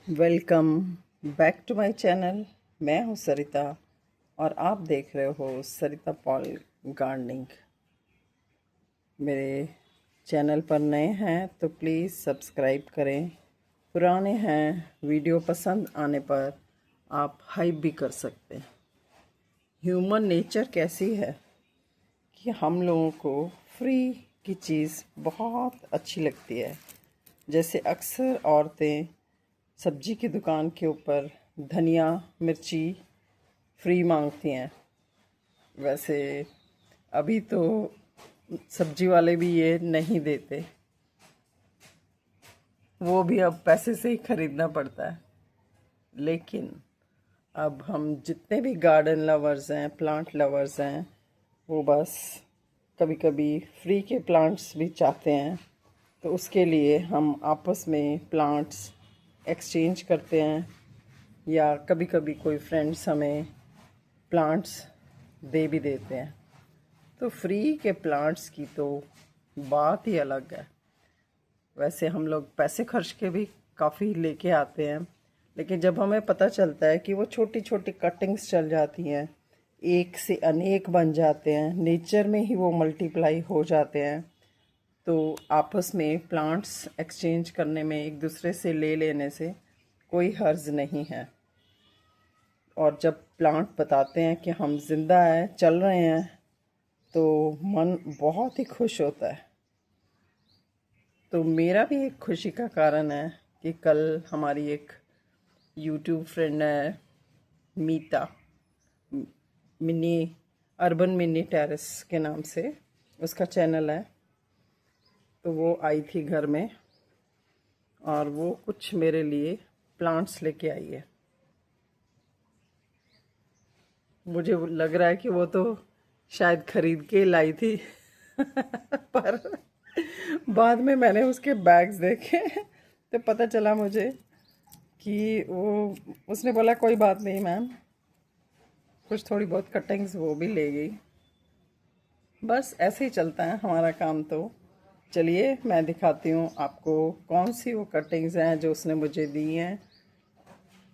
Welcome back to my channel. मैं हूं सरिता और आप देख रहे हो सरिता पॉल गार्डनिंग। मेरे चैनल पर नए हैं तो प्लीज़ सब्सक्राइब करें। पुराने हैं, वीडियो पसंद आने पर आप हाइप भी कर सकते हैं। ह्यूमन नेचर कैसी है कि हम लोगों को फ्री की चीज़ बहुत अच्छी लगती है। जैसे अक्सर औरतें सब्जी की दुकान के ऊपर धनिया मिर्ची फ्री मांगती हैं। वैसे अभी तो सब्जी वाले भी ये नहीं देते, वो भी अब पैसे से ही खरीदना पड़ता है। लेकिन अब हम जितने भी गार्डन लवर्स हैं, प्लांट लवर्स हैं, वो बस कभी कभी फ्री के प्लांट्स भी चाहते हैं। तो उसके लिए हम आपस में प्लांट्स एक्सचेंज करते हैं, या कभी कभी कोई फ्रेंड्स हमें प्लांट्स दे भी देते हैं। तो फ्री के प्लांट्स की तो बात ही अलग है। वैसे हम लोग पैसे खर्च के भी काफ़ी लेके आते हैं, लेकिन जब हमें पता चलता है कि वो छोटी छोटी कटिंग्स चल जाती हैं, एक से अनेक बन जाते हैं, नेचर में ही वो मल्टीप्लाई हो जाते हैं, तो आपस में प्लांट्स एक्सचेंज करने में, एक दूसरे से ले लेने से कोई हर्ज नहीं है। और जब प्लांट बताते हैं कि हम जिंदा हैं, चल रहे हैं, तो मन बहुत ही खुश होता है। तो मेरा भी एक खुशी का कारण है कि कल हमारी एक यूट्यूब फ्रेंड है मीता, मिनी अर्बन मिनी टेरेस के नाम से उसका चैनल है। तो वो आई थी घर में और वो कुछ मेरे लिए प्लांट्स लेके आई है। मुझे लग रहा है कि वो तो शायद खरीद के लाई थी पर बाद में मैंने उसके बैग्स देखे तो पता चला मुझे कि वो, उसने बोला कोई बात नहीं मैम, कुछ थोड़ी बहुत कटिंग्स वो भी ले गई। बस ऐसे ही चलता है हमारा काम। तो चलिए मैं दिखाती हूँ आपको कौन सी वो कटिंग्स हैं जो उसने मुझे दी हैं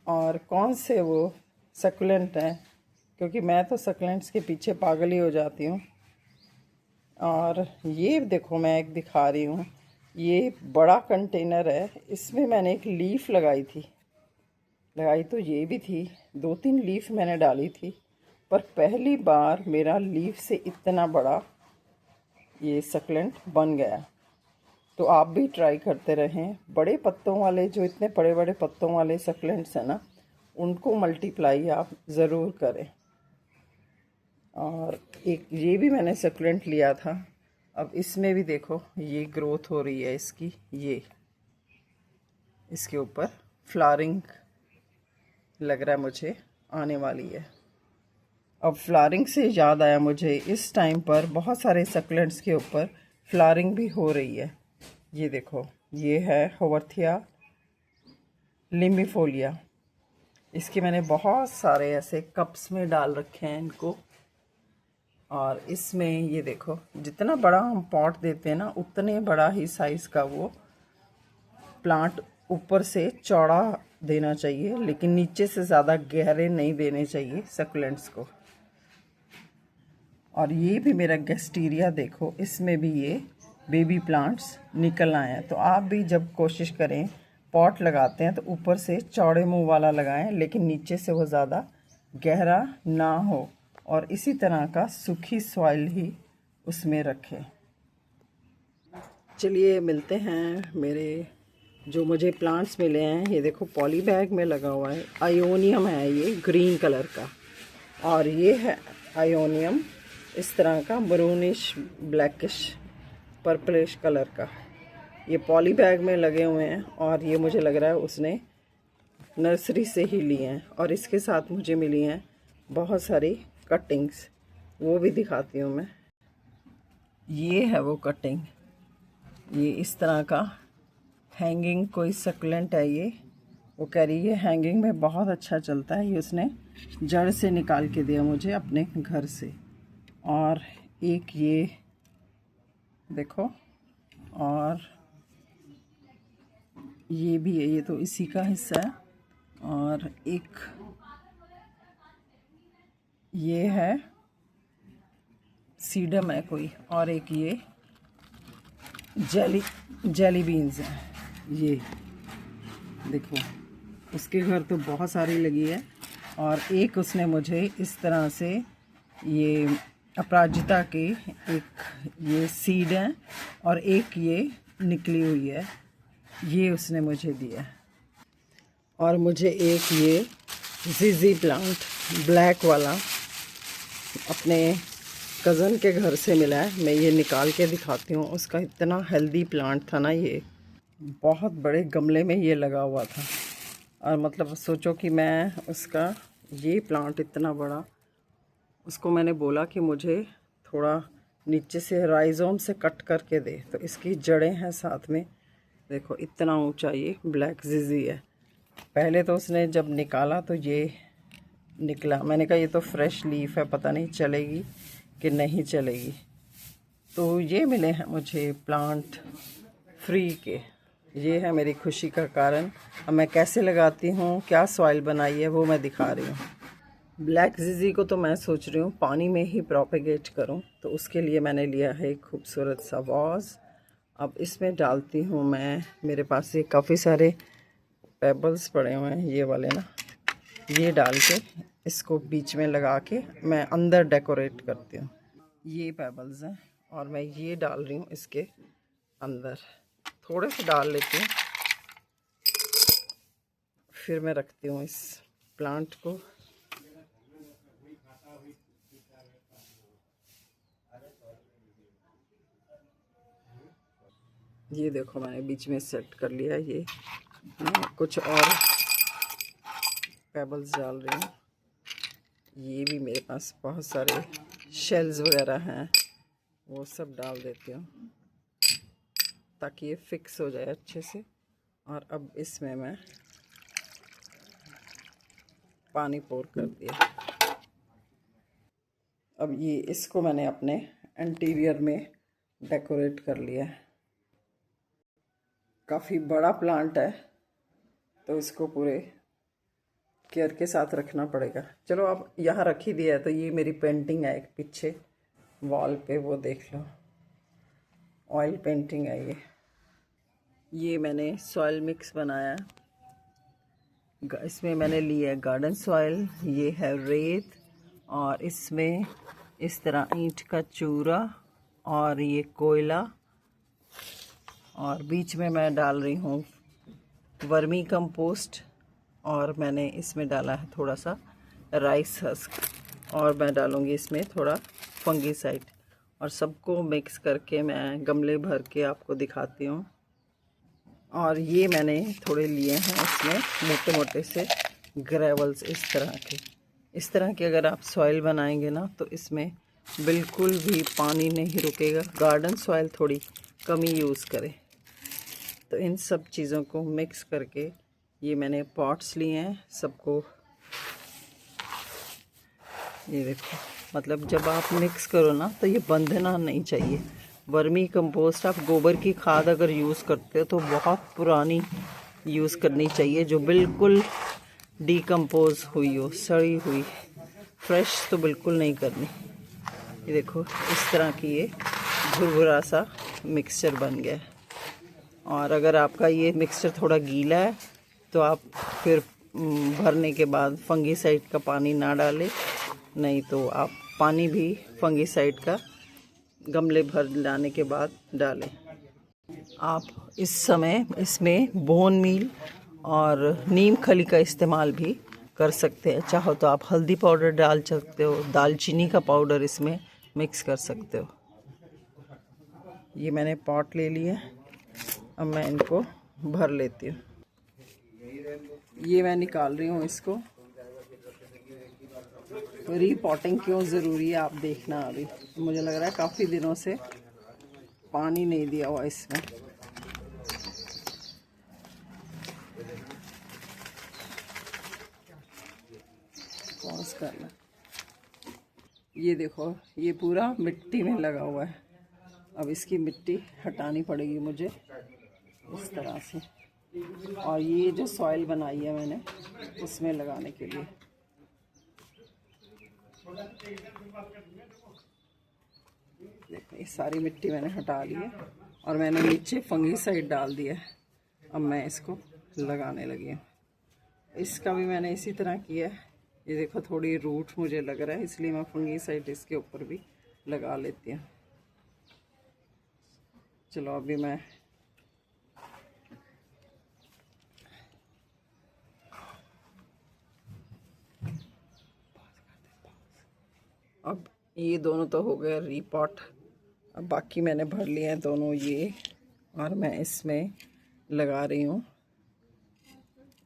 और कौन से वो सक्लेंट हैं, क्योंकि मैं तो सक्लेंट्स के पीछे पागल ही हो जाती हूँ। और ये देखो, मैं एक दिखा रही हूँ, ये बड़ा कंटेनर है, इसमें मैंने एक लीफ लगाई तो ये भी थी, 2-3 लीफ मैंने डाली थी, पर पहली बार मेरा लीफ से इतना बड़ा ये सक्लेंट बन गया। तो आप भी ट्राई करते रहें। बड़े पत्तों वाले, जो इतने बड़े बड़े पत्तों वाले सक्लेंट्स हैं ना, उनको मल्टीप्लाई आप ज़रूर करें। और एक ये भी मैंने सक्लेंट लिया था, अब इसमें भी देखो ये ग्रोथ हो रही है इसकी, ये इसके ऊपर फ्लावरिंग लग रहा है मुझे आने वाली है। अब फ्लावरिंग से याद आया मुझे, इस टाइम पर बहुत सारे सक्लेंट्स के ऊपर फ्लावरिंग भी हो रही है। ये देखो, ये है होवरथिया लिम्बिफोलिया। इसके मैंने बहुत सारे ऐसे कप्स में डाल रखे हैं इनको। और इसमें ये देखो, जितना बड़ा हम पॉट देते हैं ना, उतने बड़ा ही साइज़ का वो प्लांट ऊपर से चौड़ा देना चाहिए, लेकिन नीचे से ज़्यादा गहरे नहीं देने चाहिए सक्लेंट्स को। और ये भी मेरा गेस्टीरिया देखो, इसमें भी ये बेबी प्लांट्स निकल आए हैं। तो आप भी जब कोशिश करें, पॉट लगाते हैं तो ऊपर से चौड़े मुंह वाला लगाएं, लेकिन नीचे से वो ज़्यादा गहरा ना हो, और इसी तरह का सूखी सॉइल ही उसमें रखें। चलिए मिलते हैं मेरे जो मुझे प्लांट्स मिले हैं। ये देखो पॉली बैग में लगा हुआ है, आयोनियम है ये ग्रीन कलर का, और ये है आयोनियम इस तरह का मरूनिश ब्लैकिश पर्पलिश कलर का। ये पॉली बैग में लगे हुए हैं और ये मुझे लग रहा है उसने नर्सरी से ही लिए हैं। और इसके साथ मुझे मिली हैं बहुत सारी कटिंग्स, वो भी दिखाती हूँ मैं। ये है वो कटिंग, ये इस तरह का हैंगिंग कोई सक्लेंट है ये। वो कह रही है हैंगिंग में बहुत अच्छा चलता है, ये उसने जड़ से निकाल के दिया मुझे अपने घर से। और एक ये देखो, और ये भी है, ये तो इसी का हिस्सा है। और एक ये है सीडम है कोई, और एक ये जेली बीन्स हैं। ये देखो, उसके घर तो बहुत सारी लगी है। और एक उसने मुझे इस तरह से ये अपराजिता के एक ये सीड है और एक ये निकली हुई है, ये उसने मुझे दिया। और मुझे एक ये जीजी प्लांट ब्लैक वाला अपने कज़न के घर से मिला है। मैं ये निकाल के दिखाती हूँ। उसका इतना हेल्दी प्लांट था ना, ये बहुत बड़े गमले में ये लगा हुआ था। और मतलब सोचो कि मैं उसका ये प्लांट इतना बड़ा, उसको मैंने बोला कि मुझे थोड़ा नीचे से राइजोम से कट करके दे, तो इसकी जड़ें हैं साथ में। देखो इतना ऊंचा ये ब्लैक जीजी है। पहले तो उसने जब निकाला तो ये निकला, मैंने कहा ये तो फ्रेश लीफ है, पता नहीं चलेगी कि नहीं चलेगी। तो ये मिले हैं मुझे प्लांट फ्री के। ये है मेरी खुशी का कारण। अब मैं कैसे लगाती हूँ, क्या सॉइल बनाई है, वो मैं दिखा रही हूँ। ब्लैक जीजी को तो मैं सोच रही हूँ पानी में ही प्रोपेगेट करूँ, तो उसके लिए मैंने लिया है एक खूबसूरत सा वाज। अब इसमें डालती हूँ मैं, मेरे पास ये काफ़ी सारे पेबल्स पड़े हुए हैं, ये वाले ना, ये डाल के इसको बीच में लगा के मैं अंदर डेकोरेट करती हूँ। ये पेबल्स हैं और मैं ये डाल रही हूँ इसके अंदर, थोड़े से डाल लेती हूँ, फिर मैं रखती हूँ इस प्लांट को। ये देखो मैंने बीच में सेट कर लिया। ये कुछ और पेबल्स डाल रही हूँ। ये भी मेरे पास बहुत सारे शेल्स वगैरह हैं, वो सब डाल देती हूँ ताकि ये फिक्स हो जाए अच्छे से। और अब इसमें मैं पानी पोर कर दिया। अब ये इसको मैंने अपने इंटीरियर में डेकोरेट कर लिया है। काफ़ी बड़ा प्लांट है तो इसको पूरे केयर के साथ रखना पड़ेगा। चलो अब यहाँ रख ही दिया है, तो ये मेरी पेंटिंग है एक पीछे वॉल पे, वो देख लो, ऑयल पेंटिंग है ये मैंने सॉइल मिक्स बनाया है। इसमें मैंने लिया है गार्डन सॉइल, ये है रेत, और इसमें इस तरह ईंट का चूरा और ये कोयला, और बीच में मैं डाल रही हूँ वर्मी कंपोस्ट, और मैंने इसमें डाला है थोड़ा सा राइस हस्क, और मैं डालूँगी इसमें थोड़ा फंगीसाइड, और सबको मिक्स करके मैं गमले भर के आपको दिखाती हूँ। और ये मैंने थोड़े लिए हैं इसमें मोटे मोटे से ग्रेवल्स, इस तरह के अगर आप सॉइल बनाएंगे ना तो इसमें बिल्कुल भी पानी नहीं रुकेगा। गार्डन सॉइल थोड़ी कम ही यूज़ करें। तो इन सब चीज़ों को मिक्स करके ये मैंने पॉट्स लिए हैं सबको। ये देखो, मतलब जब आप मिक्स करो ना तो ये बंधना नहीं चाहिए। वर्मी कंपोस्ट, आप गोबर की खाद अगर यूज़ करते हो तो बहुत पुरानी यूज़ करनी चाहिए, जो बिल्कुल डीकम्पोज हुई हो, सड़ी हुई। फ्रेश तो बिल्कुल नहीं करनी। ये देखो इस तरह की ये भुरभुरा सा मिक्सचर बन गया है। और अगर आपका ये मिक्सचर थोड़ा गीला है तो आप फिर भरने के बाद फंगीसाइड का पानी ना डालें, नहीं तो आप पानी भी फंगीसाइड का गमले भर लाने के बाद डालें। आप इस समय इसमें बोन मील और नीम खली का इस्तेमाल भी कर सकते हैं। चाहो तो आप हल्दी पाउडर डाल सकते हो, दालचीनी का पाउडर इसमें मिक्स कर सकते हो। ये मैंने पॉट ले लिया, अब मैं इनको भर लेती हूँ। ये मैं निकाल रही हूँ इसको। रीपॉटिंग क्यों ज़रूरी है आप देखना। अभी मुझे लग रहा है काफ़ी दिनों से पानी नहीं दिया हुआ इसमें। पॉज करना। ये देखो ये पूरा मिट्टी में लगा हुआ है। अब इसकी मिट्टी हटानी पड़ेगी मुझे इस तरह से। और ये जो सॉइल बनाई है मैंने उसमें लगाने के लिए। देखो ये सारी मिट्टी मैंने हटा ली है और मैंने नीचे फंगीसाइड डाल दिया है। अब मैं इसको लगाने लगी हूँ। इसका भी मैंने इसी तरह किया है। ये देखो थोड़ी रूट मुझे लग रहा है, इसलिए मैं फंगीसाइड इसके ऊपर भी लगा लेती हूँ। चलो अभी मैं अब ये दोनों तो हो गए रीपॉट। अब बाकी मैंने भर लिए हैं दोनों ये, और मैं इसमें लगा रही हूँ।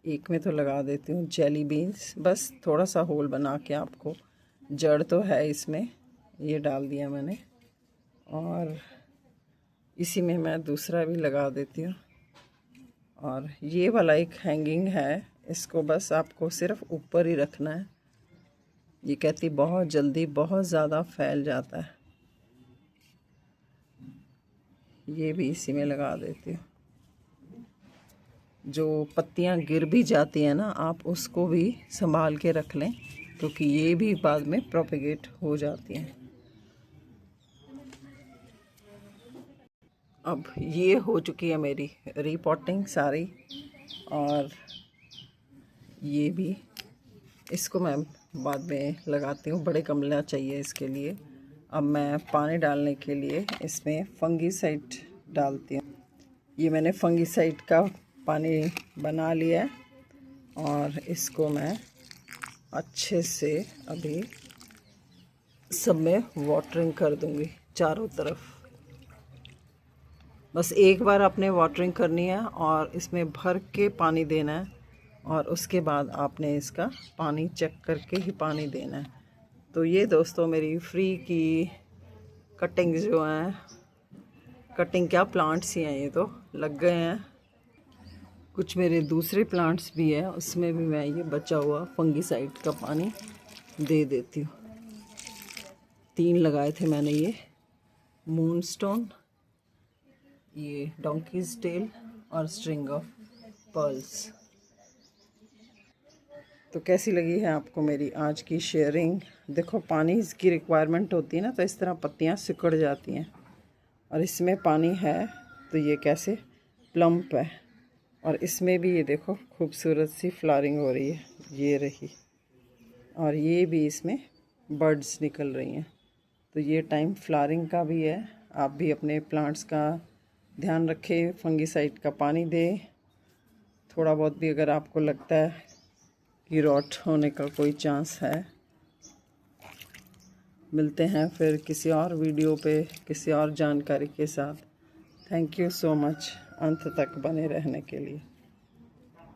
एक में तो लगा देती हूँ जेली बीन्स, बस थोड़ा सा होल बना के, आपको जड़ तो है इसमें, ये डाल दिया मैंने। और इसी में मैं दूसरा भी लगा देती हूँ। और ये वाला एक हैंगिंग है, इसको बस आपको सिर्फ ऊपर ही रखना है। ये कहती बहुत जल्दी बहुत ज़्यादा फैल जाता है। ये भी इसी में लगा देती हूँ। जो पत्तियाँ गिर भी जाती हैं ना, आप उसको भी संभाल के रख लें, क्योंकि ये भी बाद में प्रोपेगेट हो जाती हैं। अब ये हो चुकी है मेरी रीपॉटिंग सारी, और ये भी, इसको मैं बाद में लगाती हूँ। बड़े गमला चाहिए इसके लिए। अब मैं पानी डालने के लिए इसमें फंगीसाइड डालती हूँ। ये मैंने फंगीसाइड का पानी बना लिया है और इसको मैं अच्छे से अभी सब में वाटरिंग कर दूँगी चारों तरफ। बस एक बार आपने वाटरिंग करनी है और इसमें भर के पानी देना है, और उसके बाद आपने इसका पानी चेक करके ही पानी देना है। तो ये दोस्तों मेरी फ्री की कटिंग जो हैं, कटिंग क्या प्लांट्स ही हैं, ये तो लग गए हैं। कुछ मेरे दूसरे प्लांट्स भी हैं, उसमें भी मैं ये बचा हुआ फंगीसाइड का पानी दे देती हूँ। 3 लगाए थे मैंने, ये मूनस्टोन, ये डोंकीज टेल और स्ट्रिंग ऑफ पर्ल्स। तो कैसी लगी है आपको मेरी आज की शेयरिंग? देखो पानी इसकी रिक्वायरमेंट होती है ना, तो इस तरह पत्तियां सिकुड़ जाती हैं, और इसमें पानी है तो ये कैसे प्लम्प है। और इसमें भी ये देखो खूबसूरत सी फ्लावरिंग हो रही है, ये रही, और ये भी इसमें बर्ड्स निकल रही हैं। तो ये टाइम फ्लावरिंग का भी है। आप भी अपने प्लांट्स का ध्यान रखें, फंगीसाइड का पानी दें। थोड़ा बहुत भी अगर आपको लगता है कि रॉट होने का कोई चांस है। मिलते हैं फिर किसी और वीडियो पे किसी और जानकारी के साथ। थैंक यू सो मच अंत तक बने रहने के लिए।